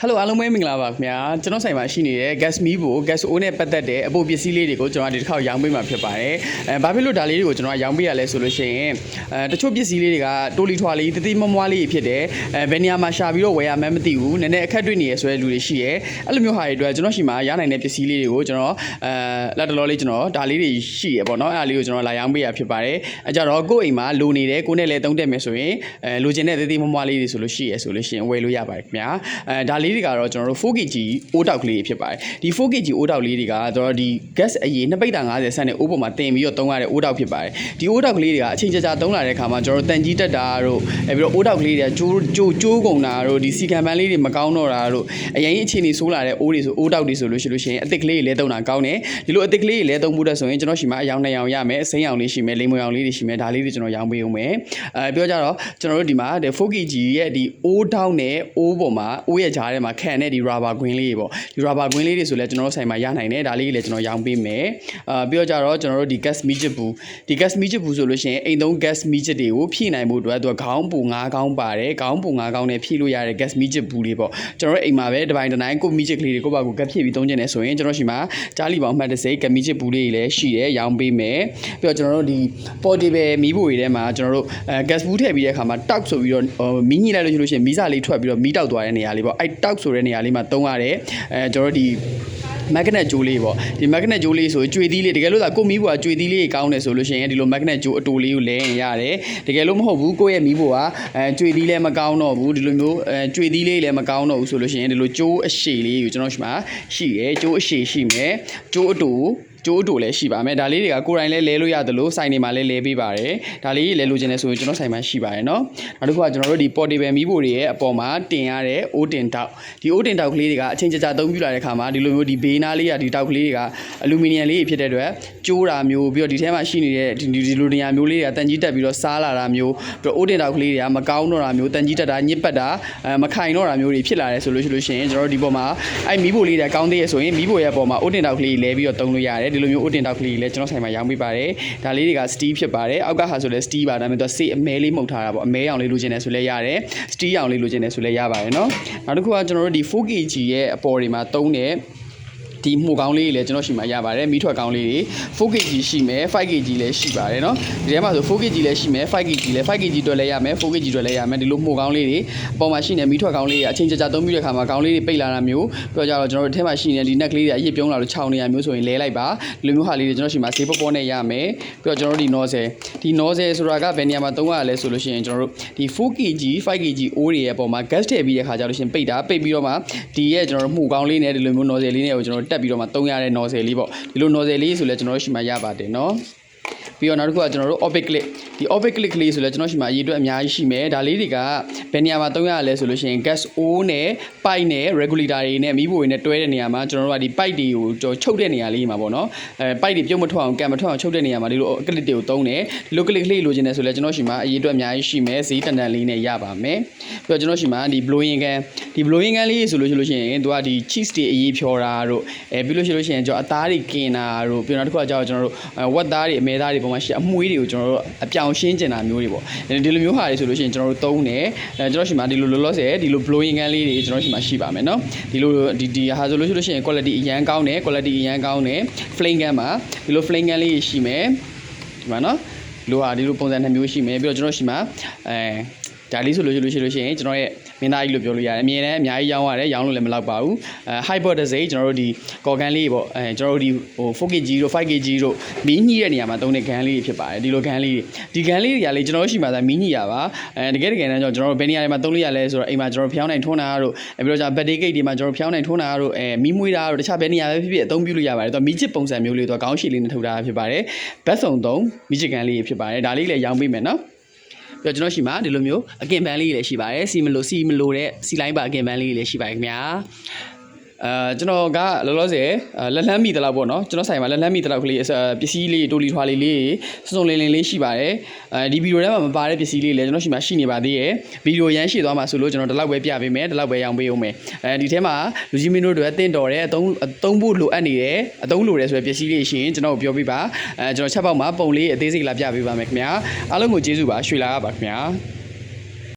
Hello အားလုံးပဲမင်္ဂလာပါခင်ဗျာကျွန်တော်ဆိုင်မှာရှိနေတဲ့ gas me ကို gas o နဲ့ပတ်သက်တဲ့အပိုပစ္စည်းလေးတွေကိုကျွန်တော်ဒီတစ်ခါရောင်းပေးမှာဖြစ်ပါတယ်ဘာဖြစ်လို့ဒါလေးတွေကိုကျွန်တော်ရောင်းပေးရလဲဆိုလို့ရှိရင်တချို့ပစ္စည်းလေးတွေကတိုလီထွာလေးတတိမမွားလေးဖြစ်တယ်ဘယ်နေရာမှာရှာပြီးတော့ဝယ်ရမှန်းမသိဘူးနည်းနည်းအခက်တွေ့နေရဆိုတဲ့လူတွေရှိရဲအဲ့လိုမျိုးဟာတွေအတွက်ကျွန်တော်ရှိမှာရနိုင်တဲ့ပစ္စည်းလေးတွေကိုကျွန်တော်လက်တလောလေးကျွန်တော်ဒါလေးတွေရှိရပေါ့နော်အဲ့ဒါလေးကိုကျွန်တော်လာရောင်းပေးရဖြစ်ပါတယ်အဲ့ကြတော့ကိုယ့်အိမ်မှာလိုနေတယ်ကိုနဲ့လည်းတုံးတက်မယ်ဆိုရင်လိုချင်တဲ့တတိမမွားလေးတွေဆိုလို့ရှိရဆိုလို့ရှိရင်ဝယ်လို့ရပါတယ်ခင်ဗျာဒါလေးတွေကတော့ကျွန်တော်တို့ 4kg အိုးတောက်ကလေးဖြစ်ပါတယ်ဒီ 4kg အိုးတောက်လေးတွေကကျွန်တော်ဒီ gas အရေး2ပိတ်တာ50ဆန်နဲ့အိုးပေါ်မှာတင်ပြီးတော့သုံးရတဲ့အိုးတောက်ဖြစ်ပါတယ်ဒီအိုးတောက်ကလေးတွေကအချိန်ကြာသုံးလာတဲ့အခါမှာကျွန်တော်တို့တန်ကြီးတက်တာတို့ပြီးတော့အိုးတောက်ကလေးတွေကျိုးကုန်တာတို့ဒီစီကံပန်းလေးတွေမကောင်းတော့တာတို့အရင်အခြေအနေဆိုးလာတဲ့အိုးတွေဆိုအိုးတောက်တွေဆိုလို့ရှိရင်အသစ်ကလေးတွေလဲသုံးတာကောင်းတယ်ဒီလိုအသစ်ကလေးတွေလဲသုံးမှုတဲ့ဆိုရင်ကျွန်တော်ရှိမှာအယောင်2ယောင်ရမယ်အစိမ်းရောင်လေးရှိမယ်လိမ္မော်ရောင်လေးတွေရှိမယ်ဒါလေးတွေကျွန်တော်ရောင်းပေးအောင်မယ်ပြောကြတော့ကျွန်တော်တို့ဒီမှာ 4kg ရဲ့ဒီအိုးတောက်နဲ့အိုးပေါ်မှာအိုးရဲ့ကြားထဲမှာခံတဲ့ဒီ rubber green လေးပေါ့ဒီ rubber green လေးတွေဆိုလဲကျွန်တော်တို့ဆိုင်မှာရနိုင်တယ်ဒါလေးကြီးလည်းကျွန်တော်ရောင်းပေးမယ်ပြောကြတော့ကျွန်တော်တို့ဒီ gas မီးချစ်ဘူးဒီ gas မီးချစ်ဘူးဆိုလို့ရှိရင်အိမ်သုံး gas မီးချစ်တွေကိုဖြည့်နိုင်ဖို့အတွက်သူကခေါင်းပူ9ခေါင်းပါတယ်ခေါင်းပူ9ခေါင်းနဲ့ဖြည့်လို့ရတဲ့ gas မီးချစ်ဘူးလေးပေါ့ကျွန်တော်တို့အိမ်မှာပဲတစ်ပိုင်းတစ်နိုင်ကိုမီးချစ်ကလေးတွေကိုယ့်ဘာကိုကပ်ဖြည့်ပြီးသုံးကျင်နေဆိုရင်ကျွန်တော်ရှိမှာကြားလီပေါင်းမှတ်တစ်စိတ် gas မီးချစ်ဘူးလေးတွေလည်းရှိတယ်ရောင်းပေးမယ်ပြီးတော့ကျွန်တော်တို့ဒီ portable မီးဖိုတွေထဲမှာကျွန်တော်တို့gas ဘူးထည့်ပြီးတဲ့အခါမှာတောက်ဆိုပြီးတော့မီးညှိလိုက်လို့ရှိရင်မီးစာလေးထွက်ပြီးတော့မီးတောက်သွားတဲ့နေရာလေးပေါ့အဲ့တောက်ဆိုတဲ့နေရာလေးမှာသုံးရတယ်ကျွန်တော်တို့ဒီmagnet ကြိုးလေးပေါ့ဒီ magnet ကြိုးလေးဆိုကြွေသီးလေးတကယ်လို့သာကိုမီးဘွားကြွေသီးလေးကောင်းတယ်ဆိုလို့ရှိရင်ဒီလို magnet ကြိုးအတူလေးကိုလဲရင်ရတယ်တကယ်လို့မဟုတ်ဘူးကိုယ့်ရဲ့မီးဘွားကြွေသီးလည်းမကောင်းတော့ဘူးဒီလိုမျိုးကြွေသီးလေးလည်းမကောင်းတော့ဘူးဆိုလို့ရှိရင်ဒီလိုကြိုးအရှည်လေးကိုကျွန်တော်ရှိမှာရှိရယ်ကြိုးအရှည်ရှိမယ်ကြိုးအတူကျိုးတူလည်းရှိပါမယ်ဒါလေးတွေကကိုယ်တိုင်လည်းလဲလို့ရတယ်လို့စိုင်နေမှာလည်းလဲပေးပါတယ်ဒါလေးကြီးလဲလို့ခြင်းလဲဆိုရင်ကျွန်တော်စိုင်မှာရှိပါတယ်เนาะနောက်တစ်ခုကကျွန်တော်တို့ဒီ portable မီးဖိုတွေရဲ့အပေါ်မှာတင်ရတဲ့အိုးတင်တောက်ဒီအိုးတင်တောက်ကလေးတွေကအချိန်ကြာသုံးပြလာတဲ့ခါမှာဒီလိုမျိုးဒီဘေးနားလေးကဒီတောက်ကလေးတွေကအလူမီနီယံလေးဖြစ်တဲ့အတွက်ကျိုးတာမျိုးပြီးတော့ဒီထဲမှာရှိနေတဲ့ဒီလိုနေရာမျိုးလေးတွေကတန်ကြီးတက်ပြီးတော့စားလာတာမျိုးပြီးတော့အိုးတင်တောက်ကလေးတွေကမကောင်းတော့တာမျိုးတန်ကြီးတက်တာညစ်ပတ်တာမခိုင်တော့တာမျိုးတွေဖြစ်လာတယ်ဆိုလို့ရှိရင်ကျွန်တော်တို့ဒီပေါ်မှာအဲ့မီးဖိုလေးတွေကောင်းသေးရဆိုရင်မီးဖိုရဲ့ပေါ်မှာအိုးတင်တောက်ကလေးလဲပြီးတော့သုံးလို့ရတယ်ဒီလိုမျိုးအိုးတင်တောက်ကလေးလည်းကျွန်တော်ဆိုင်မှာရောင်းပေးပါတယ်ဒါလေးတွေက steel ဖြစ်ပါတယ်အောက်ကဟာဆိုလဲ steel ပါဒါပေမဲ့သူစေးအမဲလေးမှုတ်ထားတာပေါ့အမဲရောင်လေးလိုချင်တယ်ဆိုလဲရတယ် steel ရောင်လေးလိုချင်တယ်ဆိုလဲရပါတယ်เนาะနောက်တစ်ခုကကျွန်တော်တို့ဒီ 4kg ရဲ့အပေါ်တွေမှာသုံးတဲ့ဒီမှုကောင်းလေးတွေလည်းကျွန်တော်ရှိမှရပါတယ်မီးထွက်ကောင်းလေးတွေ 4kg ရှိမယ် 5kg လည်းရှိပါတယ်เนาะဒီထဲမှာဆို 4kg လည်းရှိမယ် 5kg လည်း 5kg အတွက်လည်းရမယ် 4kg အတွက်လည်းရမယ်ဒီလိုမှုကောင်းလေးတွေအပေါ်မှာရှိနေမီးထွက်ကောင်းလေးတွေအချိန်ကြာသုံးပြီးတဲ့အခါမှာကောင်းလေးတွေပိတ်လာတာမျိုးပြောကြတော့ကျွန်တော်တို့အထဲမှာရှိနေဒီ neck လေးတွေအရစ်ပြုံးလာလို့ခြောင်နေရမျိုးဆိုရင်လဲလိုက်ပါဒီလိုမျိုးဟာလေးတွေကျွန်တော်ရှိမှဈေးပေါပေါနဲ့ရမယ်ပြီးတော့ကျွန်တော်တို့ဒီ nozzle ဒီ nozzle ဆိုတာကဘယ်နေရာမှာသုံးရလဲဆိုလို့ရှိရင်ကျွန်တော်တို့ဒီ 4kg 5kg အိုးတွေရဲ့အပေါ်မှာ gas ထည့်ပြီးတဲ့အခါကျလို့ရှိရင်ပိတ်ပြီးတော့မှဒီရဲ့ကျွန်တော်တို့မှုကောင်းလေးနဲ့ဒီလိုမျိုး nozzle လေးနဲ့ကိုကျွန်တော်တို့တက်ပြီးတော့မှသုံးရတဲ့ nozzle လေးပေါ့ဒီလို nozzle လေးဆိုလဲကျွန်တော်တို့ရှိမှရပါတယ်เนาะပြီးတော့နောက်တစ်ခုကကျွန်တော်တို့ orbit clip ဒီ orbit clip ကလေးဆိုလဲကျွန်တော်ရှိမှအရေးအတွက်အများကြီးရှိမယ်ဒါလေးတွေကဘယ်နေရာမှာသုံးရလဲဆိုလို့ရှိရင် gas o နဲ့ pipe နဲ့ regulator တွေနဲ့မီးဖိုတွေနဲ့တွဲတဲ့နေရာမှာကျွန်တော်တို့ကဒီ pipe တွေကိုချုပ်တဲ့နေရာလေးမှာပေါ့နော်pipe တွေပြုတ်မထွက်အောင်ကန်မထွက်အောင်ချုပ်တဲ့နေရာမှာဒီလို clip တွေကိုသုံးတယ်ဒီလို clip ကလေးလိုချင်တယ်ဆိုလဲကျွန်တော်ရှိမှအရေးအတွက်အများကြီးရှိမယ်ဈေးတန်တန်လေးနဲ့ရပါမယ်ပြီးတော့ကျွန်တော်ရှိမှဒီ blowing gun ဒီ blowing gun လေးဆိုလို့ရှိရင်သူကဒီ cheese တွေအရေးဖြောတာတို့ပြီးလို့ရှိရင်ကျွန်တော်အသားတွေกินတာတို့ပြီးတော့နောက်တစ်ခုကကျွန်တော်တို့ဝက်သားတွေအမဲသားတွေပုံမှန်ရှိအမွှေးတွေကိုကျွန်တော်တို့အပြောင်ရှင်းကျင်တာမျိုးတွေပေါ့ဒီလိုမျိုးဟာတွေဆိုလို့ရှိရင်ကျွန်တော်တို့သုံးတယ်ကျွန်တော်ရှိမှဒီလိုလောလောဆယ်ဒီလို blowing gun လေးတွေကျွန်တော်ရှိမှရှိပါမယ်เนาะဒီလိုဒီဟာဆိုလို့ရှိရင် quality အရန်ကောင်းတယ် quality အရန်ကောင်းတယ် flame gun မှာဒီလို flame gun လေးရှိမယ်ဒီမှာเนาะဒီလိုပုံစံ2မျိုးရှိမယ်ပြီးတော့ကျွန်တော်ရှိမှဒါလေးဆိုလို့ရှိရင်ကျွန်တော်ရဲ့မင်းသားကြီးလို့ပြောလို့ရတယ်အမြင်နဲ့အများကြီးရောင်းရတယ်ရောင်းလို့လည်းမလောက်ပါဘူး hyper design ကျွန်တော်တို့ဒီကော်ကန်လေးပေါ့ကျွန်တော်တို့ဒီ4kg တို့ 5kg တို့မီးညှိတဲ့နေရာမှာသုံးတဲ့ကန်လေးတွေဖြစ်ပါတယ်ဒီလိုကန်လေးဒီကန်လေးတွေကလေကျွန်တော်တို့ရှိမှသာမီးညှိရပါတကယ်တမ်းကျွန်တော်တို့ဘယ်နေရာတွေမှာသုံးလို့ရလဲဆိုတော့အိမ်မှာကျွန်တော်ဖျောင်းနိုင်ထွန်းတာတို့ပြီးတော့ birthday cake တွေမှာကျွန်တော်ဖျောင်းနိုင်ထွန်းတာတို့မီးမွေးတာတို့တခြားဘယ်နေရာပဲဖြစ်ဖြစ်အသုံးပြုလို့ရပါတယ်တော့မီးချစ်ပုံစံမျိုးလေးတော့ခေါင်းရှည်လေးနဲ့ထုတ်တာဖြစ်ပါတယ်ဘက်စုံသုံးမီးချစ်ကန်လေးဖြစ်ပါတယ်ဒါလေးလည်းရောင်းပေးမယ်နော်ပြီးတော့ကျွန်တော်ရှိမှာဒီလိုမျိုးအကင်ပန်းလေးတွေလည်းရှိပါတယ်စီမလိုတဲ့စီလိုင်းပါအကင်ပန်းလေးတွေလည်းရှိပါတယ်ခင်ဗျာကျွန်တော်ကလောလောဆယ်လက်လှမ်းမိသလောက်ပေါ့နော်ကျွန်တော်ဆိုင်မှာလက်လှမ်းမိသလောက်ကလေးပစ္စည်းလေးတိုလီထွာလေးစုံလင်းလေးရှိပါတယ်ဒီဗီဒီယိုထဲမှာမပါတဲ့ပစ္စည်းလေးလည်းကျွန်တော်ရှိမှာရှိနေပါသေးရဲ့ဗီဒီယိုရမ်းရှည်သွားမှာဆိုလို့ကျွန်တော်ဒီလောက်ပဲပြပေးမယ်ဒီလောက်ပဲရောင်းပေးအောင်မယ်ဒီထဲမှာလူကြီးမင်းတို့တွေအသင့်တော်တဲ့အသုံးဖို့လိုအပ်နေတယ်အသုံးလိုတယ်ဆိုတဲ့ပစ္စည်းလေးရှိရင်ကျွန်တော်ပြောပြပါကျွန်တော်ချက်ပေါက်မှာပုံလေးအသေးစိတ်လာပြပေးပါမယ်ခင်ဗျာအားလုံးကိုကျေးဇူးပါရွှေလာပါခင်ဗျာ